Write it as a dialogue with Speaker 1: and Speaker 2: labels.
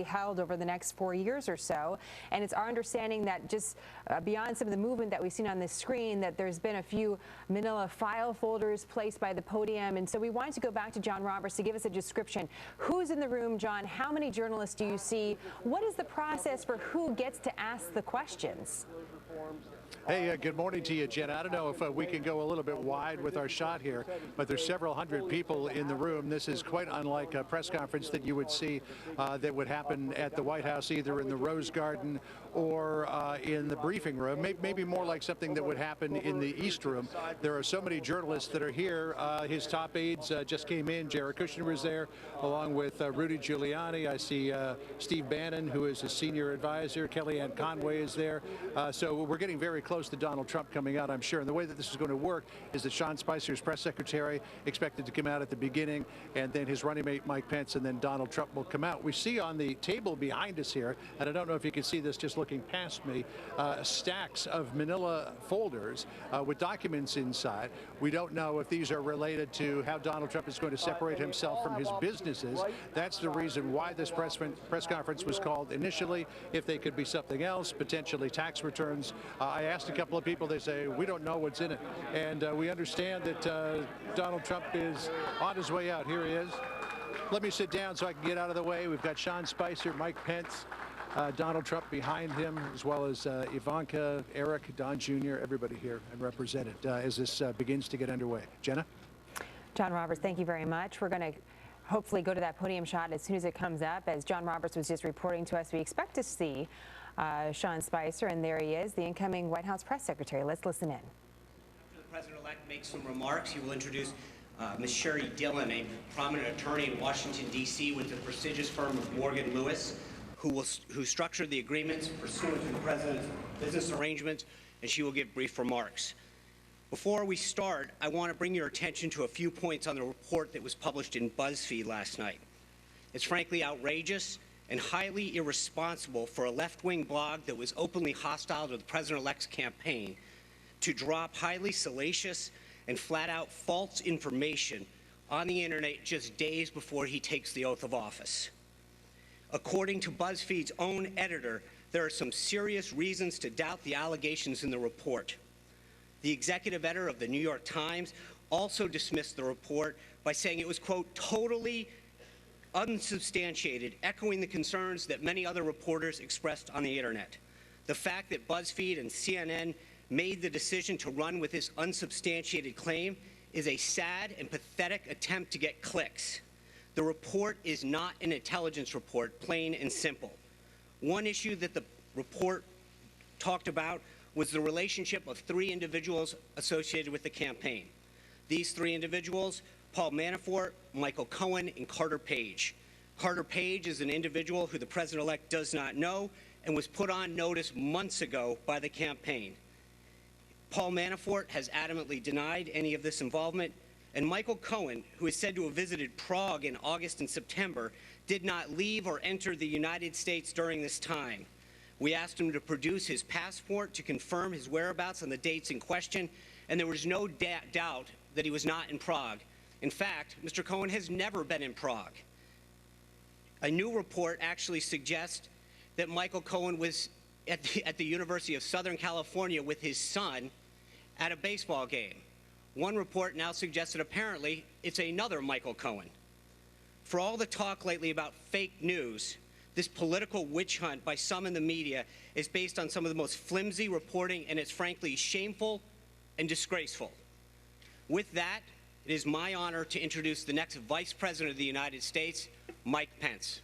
Speaker 1: held over the next 4 years or so. And it's our understanding that just beyond some of the movement that we've seen on this screen, that there's been a few manila file folders placed by the podium. And so we wanted to go back to John Roberts to give us a description. Who's in the room, John? How many journalists do you see? What is the process for who gets to ask the questions?
Speaker 2: Hey, good morning to you, Jenna. I don't know if we can go a little bit wide with our shot here, but there's several hundred people in the room. This is quite unlike a press conference that you would see that would happen at the White House, either in the Rose Garden or in the briefing room, maybe more like something that would happen in the East Room. There are so many journalists that are here. His top aides just came in. Jared Kushner was there, along with Rudy Giuliani. I see Steve Bannon, who is his senior advisor. Kellyanne Conway is there. So we're getting very close to Donald Trump coming out, I'm sure. And the way that this is going to work is that Sean Spicer's press secretary expected to come out at the beginning, and then his running mate Mike Pence, and then Donald Trump will come out. We see on the table behind us here, and I don't know if you can see this just looking past me, stacks of manila folders with documents inside. We don't know if these are related to how Donald Trump is going to separate himself from his businesses. That's the reason why this press conference was called initially. If they could be something else, potentially tax returns. I asked a couple of people, they say, we don't know what's in it. And we understand that Donald Trump is on his way out. Here he is. Let me sit down so I can get out of the way. We've got Sean Spicer, Mike Pence, Donald Trump behind him, as well as Ivanka, Eric, Don Jr., everybody here and represented as this begins to get underway. Jenna?
Speaker 1: John Roberts, thank you very much. We're going to hopefully go to that podium shot as soon as it comes up. As John Roberts was just reporting to us, we expect to see Sean Spicer, and there he is, the incoming White House press secretary. Let's listen in.
Speaker 3: After the president-elect makes some remarks, he will introduce Ms. Sherry Dillon, a prominent attorney in Washington, D.C. with the prestigious firm of Morgan Lewis, who structured the agreements pursuant to the president's business arrangements, and she will give brief remarks. Before we start, I want to bring your attention to a few points on the report that was published in Buzzfeed last night. It's frankly outrageous and highly irresponsible for a left-wing blog that was openly hostile to the president-elect's campaign to drop highly salacious and flat-out false information on the internet just days before he takes the oath of office. According to Buzzfeed's own editor, there are some serious reasons to doubt the allegations in the report. The executive editor of the New York Times also dismissed the report by saying it was, quote, totally unsubstantiated, echoing the concerns that many other reporters expressed on the internet. The fact that Buzzfeed and CNN made the decision to run with this unsubstantiated claim is a sad and pathetic attempt to get clicks. The report is not an intelligence report, plain and simple. One issue that the report talked about was the relationship of 3 individuals associated with the campaign. These 3 individuals, Paul Manafort, Michael Cohen, and Carter Page. Carter Page is an individual who the president-elect does not know and was put on notice months ago by the campaign. Paul Manafort has adamantly denied any of this involvement, and Michael Cohen, who is said to have visited Prague in August and September, did not leave or enter the United States during this time. We asked him to produce his passport to confirm his whereabouts on the dates in question, and there was no doubt that he was not in Prague. In fact, Mr. Cohen has never been in Prague. A new report actually suggests that Michael Cohen was at the University of Southern California with his son at a baseball game. One report now suggests that apparently it's another Michael Cohen. For all the talk lately about fake news, this political witch hunt by some in the media is based on some of the most flimsy reporting, and it's frankly shameful and disgraceful. With that, it is my honor to introduce the next Vice President of the United States, Mike Pence.